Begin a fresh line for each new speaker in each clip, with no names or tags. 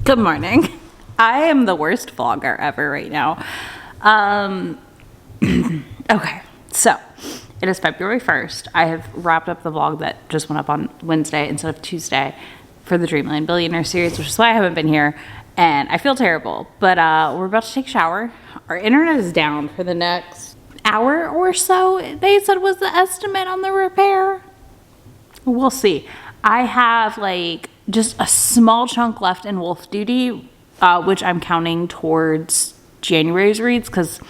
Good morning. I am the worst vlogger ever right now. Okay, so it is February 1st. I have wrapped up the vlog that just went up on Wednesday instead of Tuesday for the Dreamland Billionaire series, which is why I haven't been here. And I feel terrible, but we're about to take a shower. Our internet is down for the next hour or so. They said was the estimate on the repair. We'll see. I have like just a small chunk left in Wolf Duty, which I'm counting towards January's reads because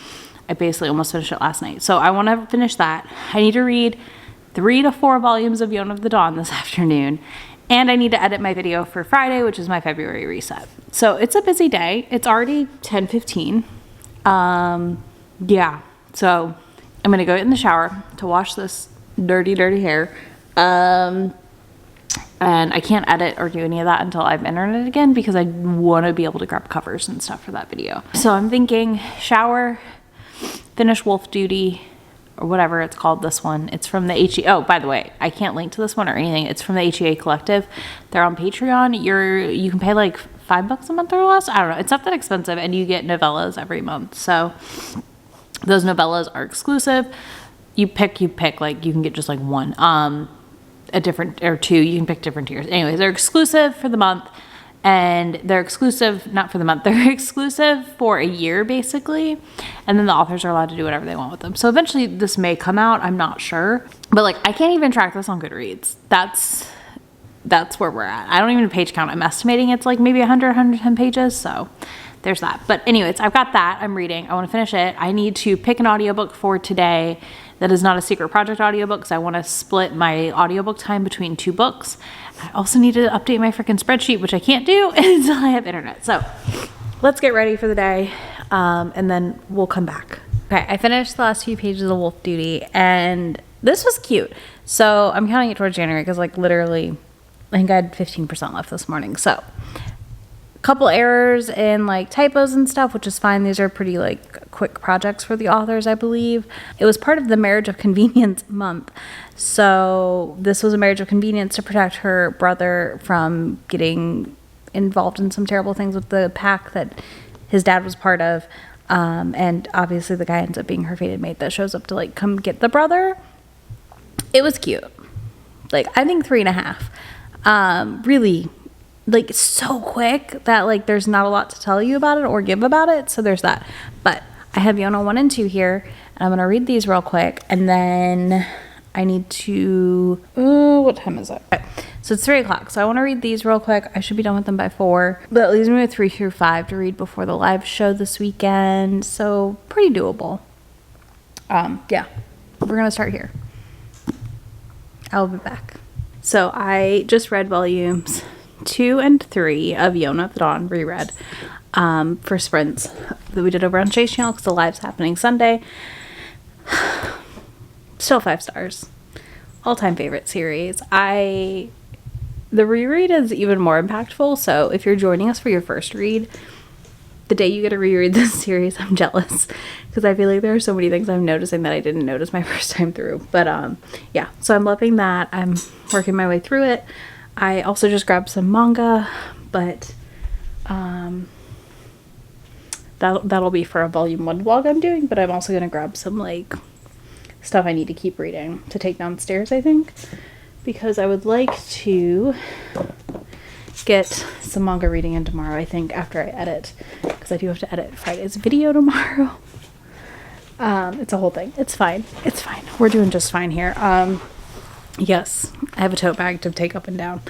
I basically almost finished it last night. So I want to finish that. I need to read 3 to 4 volumes of Yona of the Dawn this afternoon. And I need to edit my video for Friday, which is my February reset. So it's a busy day. It's already 10:15. Yeah. So I'm going to go get in the shower to wash this dirty, dirty hair. And I can't edit or do any of that until I've internet again because I want to be able to grab covers and stuff for that video. So I'm thinking shower, finish Wolf Duty, or whatever it's called, this one. It's from the HE. Oh, by the way, I can't link to this one or anything. It's from the HEA Collective. They're on Patreon. You can pay like $5 a month or less. I don't know. It's not that expensive, and you get novellas every month. So those novellas are exclusive. You pick. Like you can get just like one. A different or two. You can pick different tiers. Anyways, they're exclusive for the month. And they're exclusive, not for the month, they're exclusive for a year basically. And then the authors are allowed to do whatever they want with them. So eventually this may come out, I'm not sure. But like, I can't even track this on Goodreads. That's where we're at. I don't even page count. I'm estimating it's like maybe 100, 110 pages. So there's that. But anyways, I've got that. I'm reading. I want to finish it. I need to pick an audiobook for today that is not a secret project audiobook because I want to split my audiobook time between 2 books. I also need to update my freaking spreadsheet, which I can't do until I have internet. So let's get ready for the day, and then we'll come back. Okay, I finished the last few pages of Wolf Duty, and this was cute. So I'm counting it towards January because like literally, I think I had 15% left this morning. So a couple errors in like typos and stuff, which is fine. These are pretty like quick projects for the authors, I believe. It was part of the Marriage of Convenience month. So this was a marriage of convenience to protect her brother from getting involved in some terrible things with the pack that his dad was part of. And obviously the guy ends up being her fated mate that shows up to like come get the brother. It was cute. Like I think 3.5. Really like so quick that like there's not a lot to tell you about it or give about it. So there's that. But I have Yona 1 and 2 here, and I'm going to read these real quick, and then I need to, what time is it? Okay. So it's 3 o'clock. So I want to read these real quick. I should be done with them by 4, but it leaves me with 3 through 5 to read before the live show this weekend. So pretty doable. Yeah, we're going to start here. I'll be back. So I just read volumes 2 and 3 of Yona of the Dawn reread for sprints that we did over on Chase Channel because the live's happening Sunday. Still 5 stars. All-time favorite series. The reread is even more impactful, so if you're joining us for your first read, the day you get to reread this series, I'm jealous because I feel like there are so many things I'm noticing that I didn't notice my first time through. But yeah, so I'm loving that. I'm working my way through it. I also just grabbed some manga, but that'll be for a volume 1 vlog I'm doing, but I'm also going to grab some like stuff I need to keep reading to take downstairs, I think, because I would like to get some manga reading in tomorrow, I think, after I edit, because I do have to edit Friday's video tomorrow. It's a whole thing. It's fine. It's fine. We're doing just fine here. Yes, I have a tote bag to take up and down.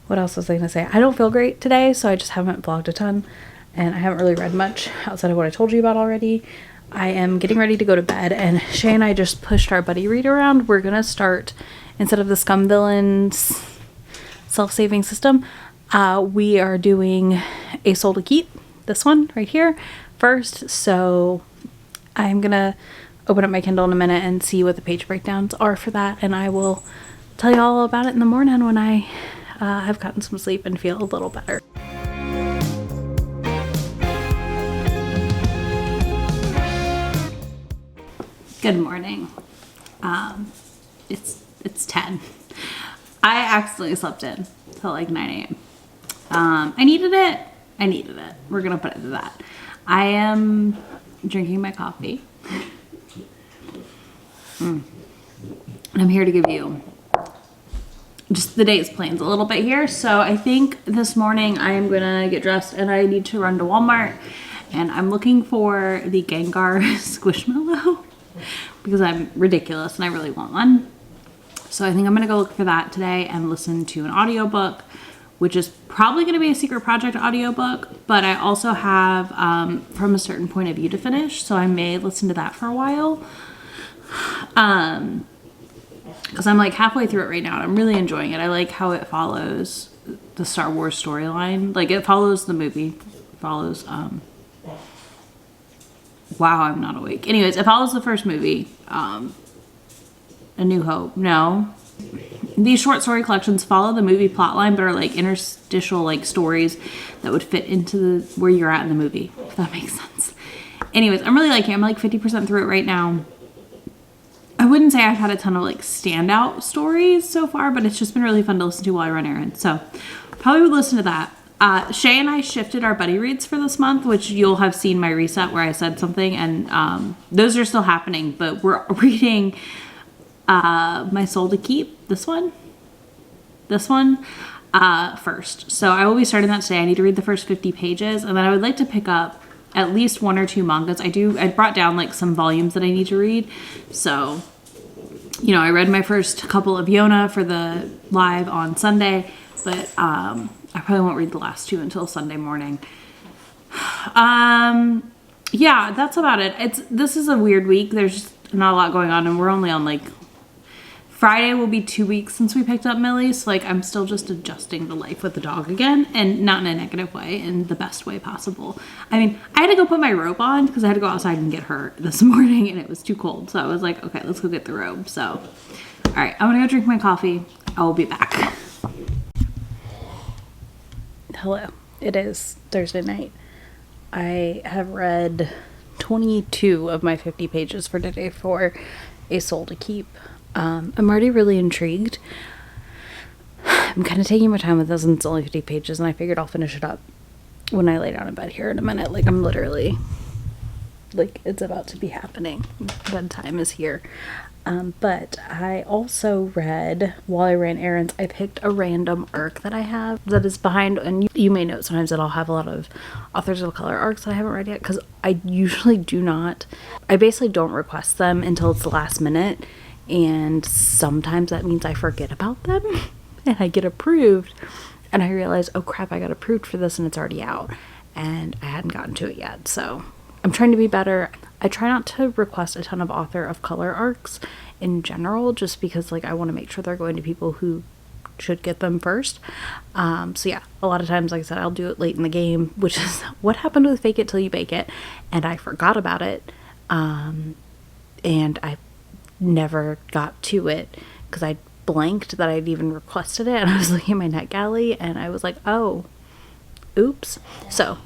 What else was I going to say? I don't feel great today, so I just haven't vlogged a ton, and I haven't really read much outside of what I told you about already. I am getting ready to go to bed, and Shay and I just pushed our buddy read around. We're going to start, instead of the Scum Villains self-saving system, we are doing A Soul to Keep, this one right here, first. So I'm going to open up my Kindle in a minute and see what the page breakdowns are for that, and I will tell you all about it in the morning when I have gotten some sleep and feel a little better. Good morning. It's 10. I accidentally slept in till like 9 a.m. I needed it. We're gonna put it to that. I am drinking my coffee. And I'm here to give you just the day's plans a little bit here. So I think this morning I am gonna get dressed and I need to run to Walmart, and I'm looking for the Gengar Squishmallow because I'm ridiculous and I really want one. So I think I'm gonna go look for that today and listen to an audiobook, which is probably gonna be a Secret Project audiobook, but I also have From a Certain Point of View to finish, so I may listen to that for a while. Because I'm like halfway through it right now and I'm really enjoying it. I like how it follows the Star Wars storyline. Like it follows the movie. It follows, wow, I'm not awake. Anyways, it follows the first movie, A New Hope. No. These short story collections follow the movie plotline, but are like interstitial like stories that would fit into where you're at in the movie, if that makes sense. Anyways, I'm really liking it. I'm like 50% through it right now. I wouldn't say I've had a ton of like standout stories so far, but it's just been really fun to listen to while I run errands. So probably would listen to that. Shay and I shifted our buddy reads for this month, which you'll have seen my reset where I said something, and those are still happening, but we're reading My Soul to Keep, this one first. So I will be starting that today. I need to read the first 50 pages, and then I would like to pick up at least 1 or 2 mangas. I brought down like some volumes that I need to read. So, you know, I read my first couple of Yona for the live on Sunday, but I probably won't read the last 2 until Sunday morning. Yeah, that's about it. This is a weird week. There's not a lot going on, and we're only on like Friday will be 2 weeks since we picked up Millie, so like I'm still just adjusting to life with the dog again, and not in a negative way, in the best way possible. I mean, I had to go put my robe on because I had to go outside and get her this morning and it was too cold, so I was like, okay, let's go get the robe. So all right, I'm gonna go drink my coffee. I will be back. Hello, it is Thursday night. I have read 22 of my 50 pages for today for A Soul to Keep. I'm already really intrigued. I'm kind of taking my time with this, and it's only 50 pages, and I figured I'll finish it up when I lay down in bed here in a minute. Like, I'm literally, like, it's about to be happening. Bedtime is here. But I also read, while I ran errands, I picked a random arc that I have that is behind, and you may note sometimes that I'll have a lot of authors of color arcs that I haven't read yet, because I usually do not. I basically don't request them until it's the last minute. And sometimes that means I forget about them and I get approved and I realize, oh crap, I got approved for this and it's already out and I hadn't gotten to it yet. So I'm trying to be better. I try not to request a ton of author of color arcs in general, just because like I want to make sure they're going to people who should get them first. So yeah, a lot of times, like I said, I'll do it late in the game, which is what happened with Fake It Till You Bake It, and I forgot about it. And I never got to it because I blanked that I'd even requested it, and I was looking at my NetGalley and I was like, oh, oops. So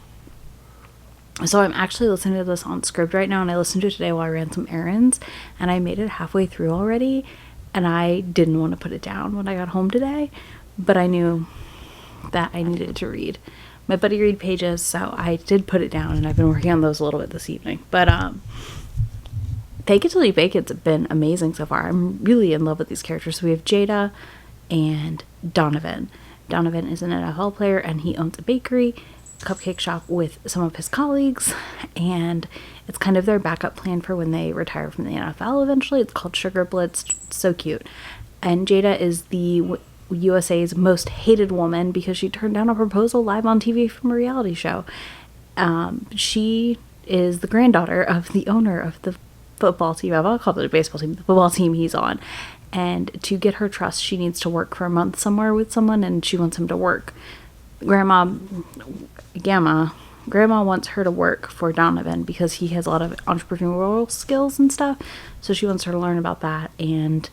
I'm actually listening to this on Scribd right now, and I listened to it today while I ran some errands, and I made it halfway through already, and I didn't want to put it down when I got home today, but I knew that I needed to read my buddy read pages, so I did put it down, and I've been working on those a little bit this evening. But Fake It Till You Bake It's been amazing so far. I'm really in love with these characters. So we have Jada and Donovan. Donovan is an NFL player, and he owns a bakery, cupcake shop with some of his colleagues, and it's kind of their backup plan for when they retire from the NFL eventually. It's called Sugar Blitz. It's so cute. And Jada is the USA's most hated woman because she turned down a proposal live on TV from a reality show. She is the granddaughter of the owner of the football team. I'll call it a baseball team, the football team he's on. And to get her trust, she needs to work for a month somewhere with someone, and she wants him to work. Grandma wants her to work for Donovan because he has a lot of entrepreneurial skills and stuff. So she wants her to learn about that. And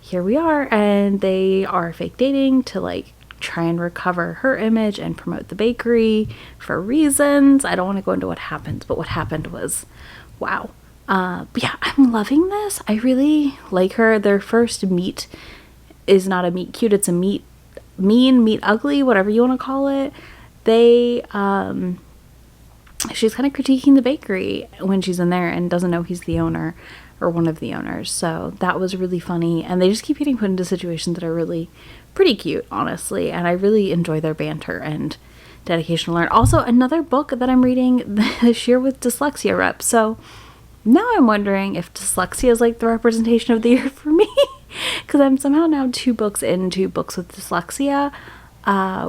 here we are, and they are fake dating to like try and recover her image and promote the bakery for reasons. I don't want to go into what happens, but what happened was wow. But yeah, I'm loving this. I really like her. Their first meet is not a meet cute, it's a meet Mean, Meet Ugly, whatever you want to call it. They, she's kind of critiquing the bakery when she's in there and doesn't know he's the owner or one of the owners. So that was really funny. And they just keep getting put into situations that are really pretty cute, honestly. And I really enjoy their banter and dedication to learn. Also, another book that I'm reading this year with dyslexia rep. So now I'm wondering if dyslexia is like the representation of the year for me. Because I'm somehow now 2 books into books with dyslexia,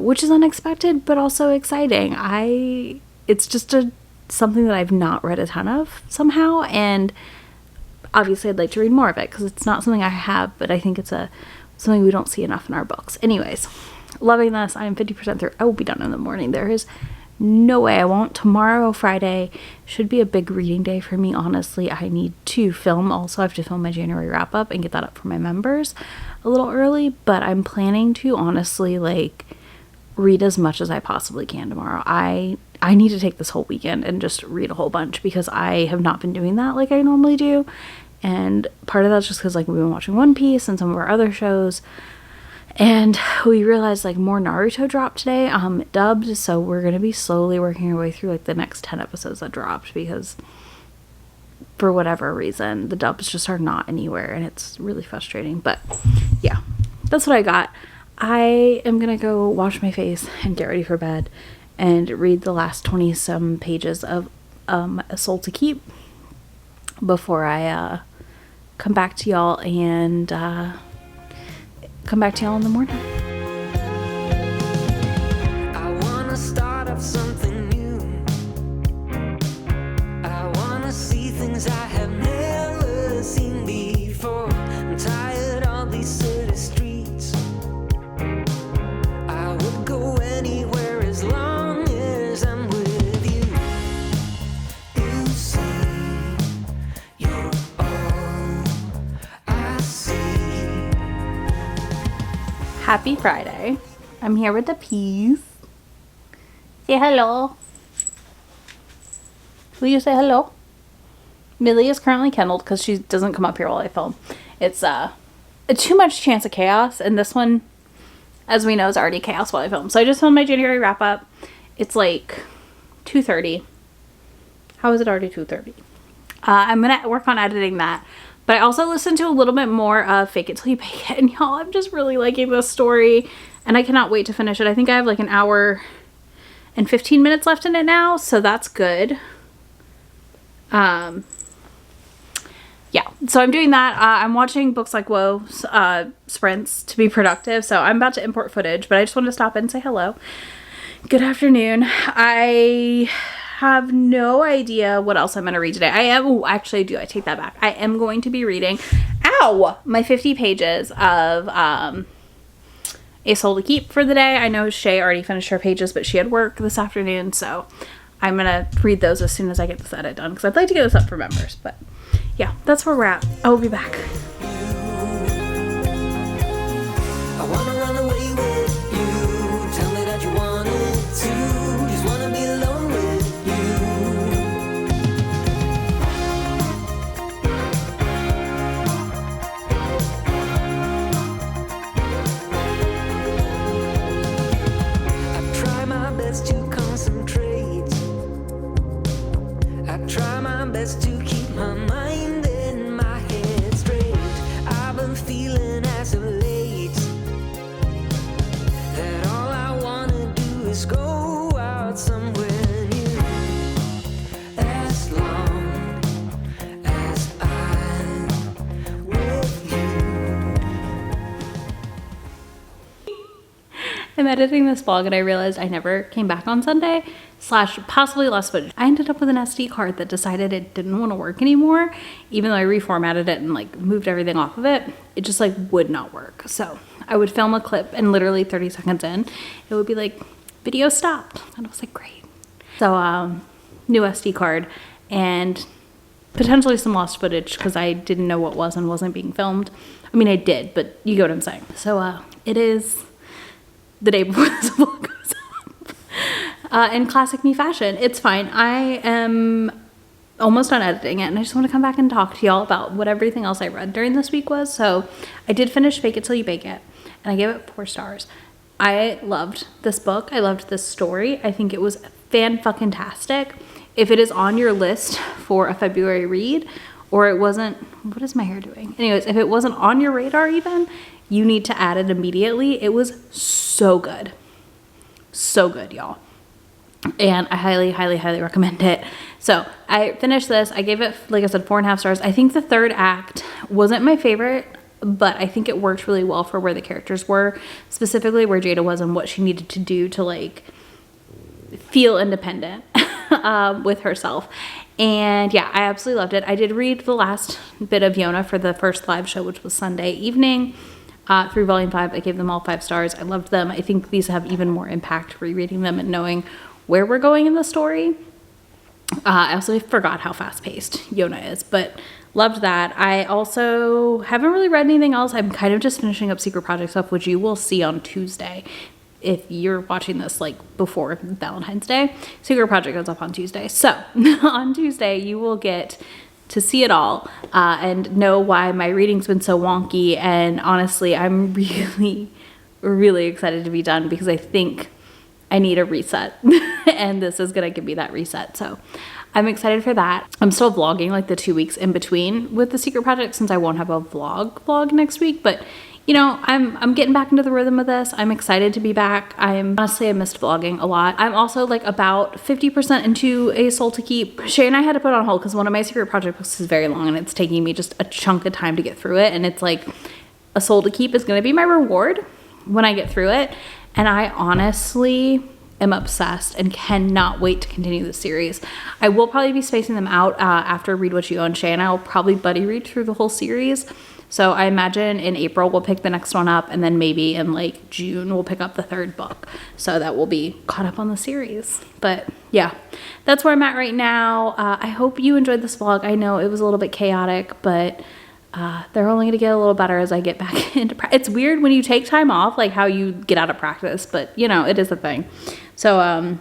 which is unexpected, but also exciting. It's just something that I've not read a ton of somehow, and obviously I'd like to read more of it because it's not something I have, but I think it's something we don't see enough in our books. Anyways, loving this. I am 50% through. I will be done in the morning. There is no way I won't. Tomorrow, Friday, should be a big reading day for me, honestly. I need to film. Also, I have to film my January wrap-up and get that up for my members a little early, but I'm planning to, honestly, like, read as much as I possibly can tomorrow. I need to take this whole weekend and just read a whole bunch because I have not been doing that like I normally do. And part of that's just because, like, we've been watching One Piece and some of our other shows. And we realized, like, more Naruto dropped today, dubbed, so we're going to be slowly working our way through, like, the next 10 episodes that dropped, because for whatever reason, the dubs just are not anywhere, and it's really frustrating. But, yeah, that's what I got. I am going to go wash my face and get ready for bed and read the last 20-some pages of A Soul to Keep before I come back to y'all and... come back to y'all in the morning.
I wanna start up something new. I wanna see things I have never seen before. I'm tired of these city streets. I would go anywhere as long as I'm with you. You see, you're all I see.
Happy Friday. I'm here with the peas. Say hello. Will you say hello? Millie is currently kenneled because she doesn't come up here while I film. It's too much chance of chaos, and this one, as we know, is already chaos while I film. So I just filmed my January wrap up. It's like 2:30. How is it already 2:30? I'm gonna work on editing that. But I also listened to a little bit more of Fake It Till You Bake It, and y'all, I'm just really liking this story, and I cannot wait to finish it. I think I have like an hour and 15 minutes left in it now, so that's good. Yeah, so I'm doing that. I'm watching Books Like Whoa sprints to be productive, so I'm about to import footage, but I just wanted to stop in and say hello. Good afternoon. I have no idea what else I'm going to read today. Actually I do. I take that back. I am going to be reading, my 50 pages of A Soul to Keep for the day. I know Shay already finished her pages, but she had work this afternoon, so I'm going to read those as soon as I get this edit done, because I'd like to get this up for members. But yeah, that's where we're at. I will be back.
I wanna run away with you. Tell me that you want it too. Just wanna be alone with you. I try my best to concentrate. I try my best to keep my mind and my head straight. I've been feeling as of late that all I wanna do is go out somewhere new. As long as I'm with you.
I'm editing this vlog and I realized I never came back on Sunday, / possibly lost footage. I ended up with an SD card that decided it didn't want to work anymore, even though I reformatted it and like moved everything off of it. It just like would not work. So I would film a clip and literally 30 seconds in, it would be like, video stopped. And I was like, great. So new SD card and potentially some lost footage because I didn't know what was and wasn't being filmed. I mean, I did, but you get what I'm saying. So it is the day before this vlog goes up. In classic me fashion, it's fine. I am almost done editing it, and I just want to come back and talk to y'all about what everything else I read during this week was. So I did finish Fake It Till You Bake It, and I gave it 4 stars. I loved this book. I loved this story. I think it was fan-fucking-tastic. If it is on your list for a February read, or it wasn't, what is my hair doing? Anyways, if it wasn't on your radar even, you need to add it immediately. It was so good. So good, y'all. And I highly, highly, highly recommend it. So I finished this. I gave it, like I said, 4.5 stars. I think the third act wasn't my favorite, but I think it worked really well for where the characters were, specifically where Jada was and what she needed to do to like feel independent with herself. And yeah, I absolutely loved it. I did read the last bit of Yona for the first live show, which was Sunday evening, through volume 5. I gave them all 5 stars. I loved them. I think these have even more impact rereading them and knowing where we're going in the story. I also forgot how fast-paced Yona is, but loved that. I also haven't really read anything else. I'm kind of just finishing up Secret Project stuff, which you will see on Tuesday. If you're watching this like before Valentine's Day, Secret Project goes up on Tuesday. So on Tuesday, you will get to see it all and know why my reading's been so wonky. And honestly, I'm really, really excited to be done because I think I need a reset and this is gonna give me that reset. So I'm excited for that. I'm still vlogging like the 2 weeks in between with the Secret Project since I won't have a vlog next week, but you know, I'm getting back into the rhythm of this. I'm excited to be back. I missed vlogging a lot. I'm also like about 50% into A Soul to Keep. Shay and I had to put on hold because one of my Secret Project books is very long and it's taking me just a chunk of time to get through it. And it's like A Soul to Keep is gonna be my reward when I get through it. And I honestly am obsessed and cannot wait to continue the series. I will probably be spacing them out after Read What You Own. Shay and I will probably buddy read through the whole series. So I imagine in April we'll pick the next one up and then maybe in like June we'll pick up the 3rd book. So that we'll be caught up on the series. But yeah, that's where I'm at right now. I hope you enjoyed this vlog. I know it was a little bit chaotic, but they're only going to get a little better as I get back into practice. It's weird when you take time off, like how you get out of practice, but you know, it is a thing. So,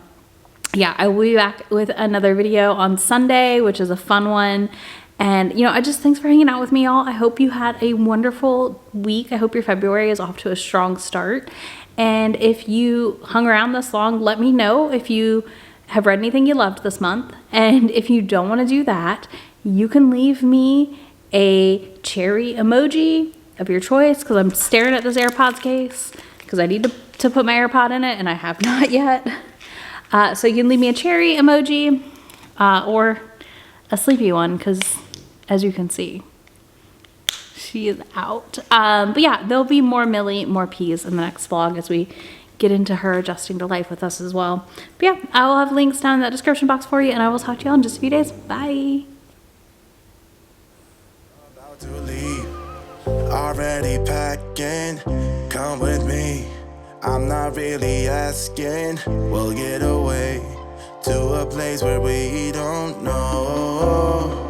yeah, I will be back with another video on Sunday, which is a fun one. And, you know, thanks for hanging out with me, y'all. I hope you had a wonderful week. I hope your February is off to a strong start. And if you hung around this long, let me know if you have read anything you loved this month. And if you don't want to do that, you can leave me a cherry emoji of your choice because I'm staring at this AirPods case because I need to put my AirPod in it and I have not yet. So you can leave me a cherry emoji or a sleepy one because as you can see, she is out. But yeah, there'll be more Millie, more peas in the next vlog as we get into her adjusting to life with us as well. But yeah, I will have links down in that description box for you and I will talk to y'all in just a few days. Bye.
About to leave, already packing, come with me. I'm not really asking, we'll get away to a place where we don't know.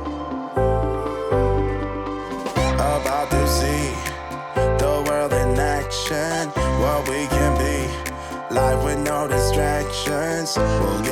About to see the world in action, what we can be, life with no distractions. We'll